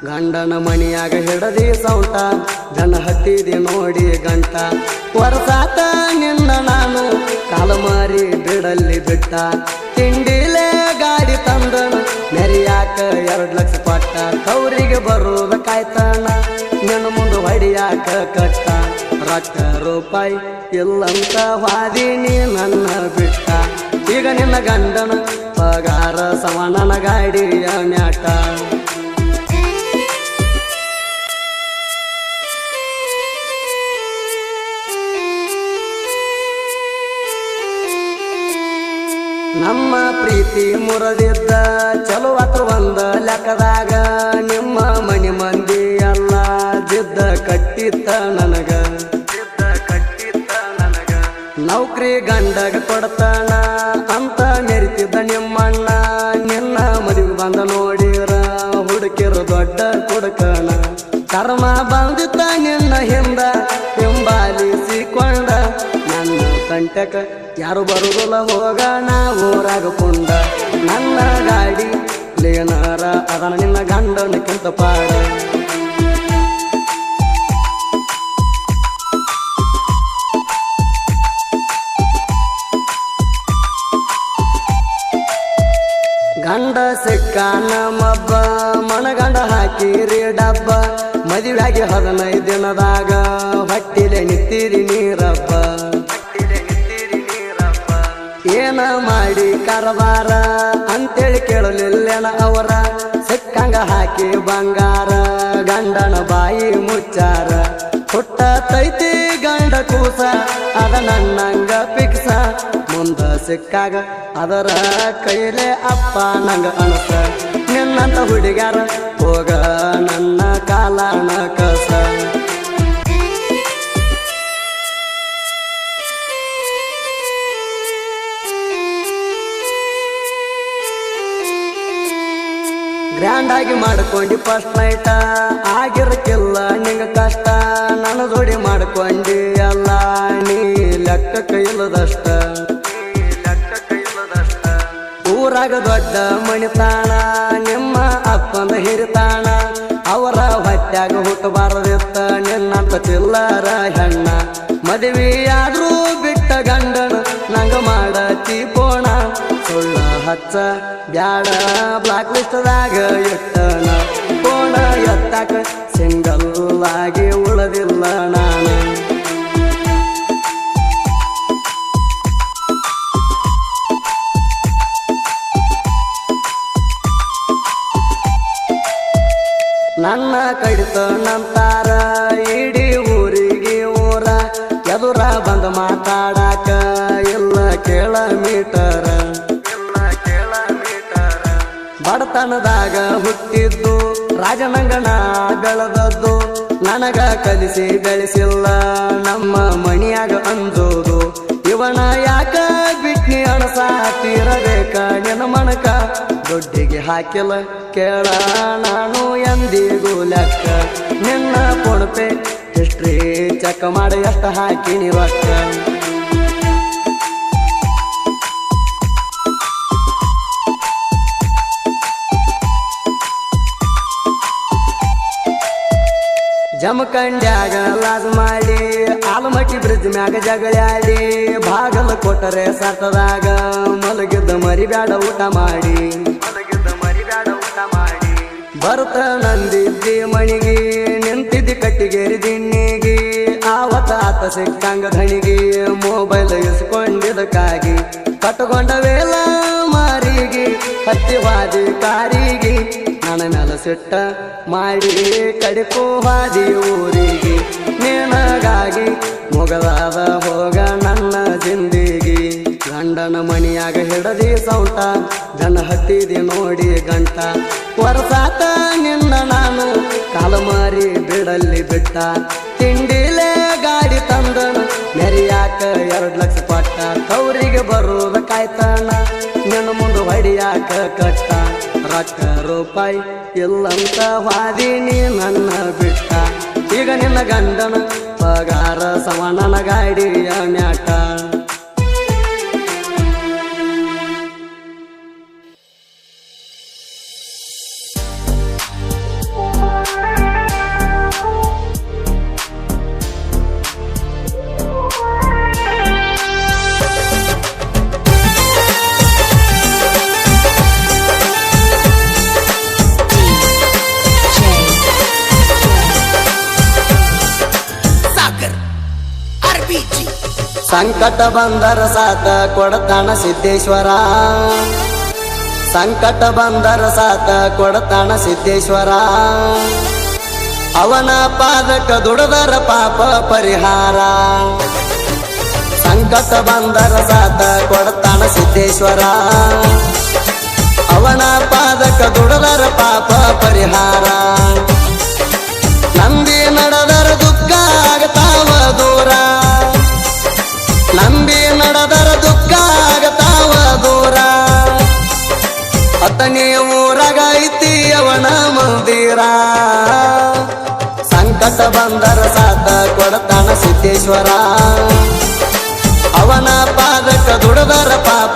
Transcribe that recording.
ಗಂಡನ ಮನಿಯಾಗ ಹಿಡದಿ ಸೌಟ ಜನ ಹತ್ತಿದಿ ನೋಡಿ ಗಂಟ ವರ್ಷಾತ ನಿನ್ನ ನಾನು ಕಾಲಮಾರಿ ಬಿಡಲ್ಲಿ ಬಿಟ್ಟ ತಿಂಡಿಲೆ ಗಾಡಿ ತಂದನು ಮೆರಿಯಾಕ 2 ಲಕ್ಷ ಪಟ್ಟ ತವರಿಗೆ ಬರುದ ಕಾಯ್ತಾನ ನಿನ್ನ ಮುಂದೆ ಹೊಡಿಯಾಕ ಕಟ್ಟ ರೊಕ್ಕ ರೂಪಾಯಿ ಇಲ್ಲಂತ ವಾದಿನಿ ನನ್ನ ಬಿಟ್ಟ ಈಗ ನಿನ್ನ ಗಂಡನ ಪಗಾರ ಸವಣನ ಗಾಡಿಯ ಮ್ಯಾಟ ನಮ್ಮ ಪ್ರೀತಿ ಮುರದಿದ್ದ ಚಲೋ ಹತ್ರ ಒಂದ ಲೆಕ್ಕದಾಗ ನಿಮ್ಮ ಮನಿ ಮಂದಿ ಎಲ್ಲ ಜಿದ್ದ ಕಟ್ಟಿತ್ತ ನನಗ ನೌಕರಿ ಗಂಡಗ ಕೊಡ್ತಾನ ಅಂತ ಮೆರಿತಿದ್ದ ನಿಮ್ಮಣ್ಣ ನಿನ್ನ ಮದುವೆ ಬಂದ ನೋಡಿರ ಹುಡುಕಿರು ದೊಡ್ಡ ಕುಡುಕನ ಕರ್ಮ ಬಂದಿತ್ತ ನಿನ್ನ ಹಿಂದ ಹಿಂಬಾಲಿಸಿಕೊಂಡ ನನ್ನ ಕಂಟಕ ಯಾರು ಬರುದಿಲ್ಲ ಹೋಗೋಣ ಊರಾಗ ಕುಂಡ ನನ್ನ ಗಾಡಿ ಲೇನಾರ ಅದನ ನಿನ್ನ ಗಂಡನಕ್ಕಿಂತ ಪಾಡ ಗಂಡ ಸಿಕ್ಕ ನಮ್ಮಬ್ಬ ಮನಗಂಡ ಹಾಕಿರಿ ಡಬ್ಬ ಮದುವೆಯಾಗಿ 15 ದಿನದಾಗ ಹೊಟ್ಟಿಲೆ ನಿಂತಿರಿ ನೀರಬ್ಬ ಏನ ಮಾಡಿ ಕಾರವಾರ ಅಂತೇಳಿ ಕೇಳಲಿಲ್ಲೇನ ಅವರ ಸಿಕ್ಕಂಗ ಹಾಕಿ ಬಂಗಾರ ಗಂಡನ ಬಾಯಿ ಮುಚ್ಚಾರ ಹುಟ್ಟ ತೈತಿ ಗಂಡ ಕೂಸ ಅದ ನನ್ನಂಗ ಪಿಕ್ಸ ಮುಂದ ಸಿಕ್ಕಾಗ ಅದರ ಕೈಲೆ ಅಪ್ಪ ನಂಗ ಅನಸ ನಿನ್ನಂತ ಹುಡುಗ್ಯಾರ ಹೋಗ ನನ್ನ ಕಾಲನ ಕಸ ಗ್ರ್ಯಾಂಡ್ ಆಗಿ ಮಾಡ್ಕೊಂಡಿ ಫಸ್ಟ್ ನೈಟ ಆಗಿರಕ್ಕಿಲ್ಲ ನಿಂಗ ಕಷ್ಟ ನನ್ನ ಜೋಡಿ ಮಾಡ್ಕೊಂಡಿ ಅಲ್ಲ ನೀ ಲೆಕ್ಕಕ್ಕೆ ಇಲ್ಲದಷ್ಟ ಊರಾಗ ದೊಡ್ಡ ಮಣಿತಾಣ ನಿಮ್ಮ ಅಪ್ಪಂದ ಹಿರಿತಾಣ ಅವರ ಹೊಟ್ಯಾಗ ಹುಟ್ಟಬಾರದಿತ್ತ ನಿನ್ನಂತ ಚಿಲ್ಲರ ಹೆಣ್ಣ ಮದುವೆಯಾದ್ರೂ ಬಿಟ್ಟ ಗಂಡನ ನಂಗ ಮಾಡ ಚೀಪೋಣ ಸುಳ್ಳ ಹಚ್ಚ ಬ್ಯಾಡ ಬ್ಲಾಕ್ ಲಿಸ್ಟ್ದಾಗ ಇಟ್ಟನ ಕೋಣ ಎತ್ತಾಕ ಸಿಂಗಲ್ ಆಗಿ ಉಳದಿಲ್ಲ ನಾನು ನನ್ನ ಕಡಿತ ನಂತಾರ ಇಡೀ ಊರಿಗೆ ಊರ ಎದುರ ಬಂದ ಮಾತಾಡಾಕ ಇಲ್ಲ ಕೇಳ ಮೀಟರ ಬಡತನದಾಗ ಹುಟ್ಟಿದ್ದು ರಾಜನಂಗನ ಬೆಳೆದದ್ದು ನನಗ ಕಲಿಸಿ ಬೆಳೆಸಿಲ್ಲ ನಮ್ಮ ಮಣಿಯಾಗ ಅಂಜೋದು ಇವನ ಯಾಕ ಬಿಟ್ನಿ ಅಣಸಾತಿರಬೇಕ ನಿನ್ನ ಮನಕ ದೊಡ್ಡಿಗೆ ಹಾಕಿಲ್ಲ ಕೇಳ ನಾನು ಎಂದಿಗೂ ಲೆಕ್ಕ ನಿನ್ನ ಪೊಣಪೆ ಹಿಸ್ಟ್ರಿ ಚೆಕ್ ಮಾಡಿ ಎಷ್ಟು ಹಾಕಿನಿ ರೊಕ್ಕ ಜಮಖಂಡ್ಯಾಗ ಲಾಜ್ ಮಾಡಿ ಆಲಮಟ್ಟಿ ಬ್ರಿಡ್ಜ್ ಮ್ಯಾಗ ಜಗಳಾಡಿ ಬಾಗಲ ಕೊಟ್ಟರೆ ಸತ್ತದಾಗ ಮಲಗಿದ್ದ ಮರಿಬ್ಯಾಡ ಊಟ ಮಾಡಿ ಬರ್ತ ನಂದಿದ್ದಿ ಮಣಿಗಿ ನಿಂತಿದ್ದಿ ಕಟ್ಟಿಗೇರಿ ದಿಣ್ಣಿಗಿ ಆವತ್ತ ಆತ ಸಿಕ್ಕಂಗ ಧಣಿಗಿ ಮೊಬೈಲ್ ಇಸ್ಕೊಂಡಿದ್ದಕ್ಕಾಗಿ ಕಟ್ಟಕೊಂಡ ವೇಲ ಮಾರಿಗೆ ಹತ್ತಿವಾದಿ ಕಾರಿಗೆ ನನ್ನ ಮೇಲ ಸಿಟ್ಟ ಮಾಡಿ ಕಡಿಕೋ ಹಾದಿ ಊರಿಗೆ ನಿನಗಾಗಿ ಮುಗದಾದ ಹೋಗ ನನ್ನ ಜಿಂದಿಗಿ ಗಂಡನ ಮನಿಯಾಗ ಹಿಡದಿ ಸೌಟ ಜನ ಹತ್ತಿದಿ ನೋಡಿ ಗಂಟ ವರ್ಷಾತ ನಿನ್ನ ನಾನು ಕಾಲಮಾರಿ ಬಿಡಲ್ಲಿ ಬಿಟ್ಟ ತಿಂಡಿಲೆ ಗಾಡಿ ತಂದನು ಮೆರಿಯಾಕ 2 ಲಕ್ಷ ಪಟ್ಟ ತವರಿಗೆ ಬರುದ ಕಾಯ್ತಾನ ನಿನ್ನ ಮುಂದೆ ಹೊಡಿಯಾಕ ಕಟ್ಟ ರೊಕ್ಕ ರೂಪಾಯಿ ಇಲ್ಲಂತ ವಾದಿನಿ ನನ್ನ ಬಿಟ್ಟ ಈಗ ನಿನ್ನ ಗಂಡನ ಪಗಾರ ಸವಣನ ಗಾಡಿಯ ಮ್ಯಾಟ ಸಂಕಟ ಬಂದರ ಸಾತ ಕೊಡತಾನ ಸಿದ್ದೇಶ್ವರ ಸಂಕಟ ಬಂದರ ಸಾತ ಕೊಡತಾನ ಸಿದ್ದೇಶ್ವರ ಅವನ ಪಾದಕ ದುಡದರ ಪಾಪ ಪರಿಹಾರ ಸಂಕಟ ಬಂದರ ಸಾತ ಕೊಡತಾನ ಸಿದ್ದೇಶ್ವರ ಅವನ ಪಾದಕ ದುಡದರ ಪಾಪ ಪರಿಹಾರ ನಂಬಿ ನಡೆದರ ದುಃಖ ಆಗತಾವ ದೂರ ನಂಬಿ ನಡೆದರ ದುಃಖ ಆಗತಾವ ದೂರ ಅತನೇ ಊರಾಗ ಐತಿ ಅವನ ಮಂದಿರ ಸಂಕಟ ಬಂದರ ಸಾತ ಕೊಡತಾನ ಸಿದ್ದೇಶ್ವರ ಅವನ ಪಾದಕ ದುಡದರ ಪಾಪ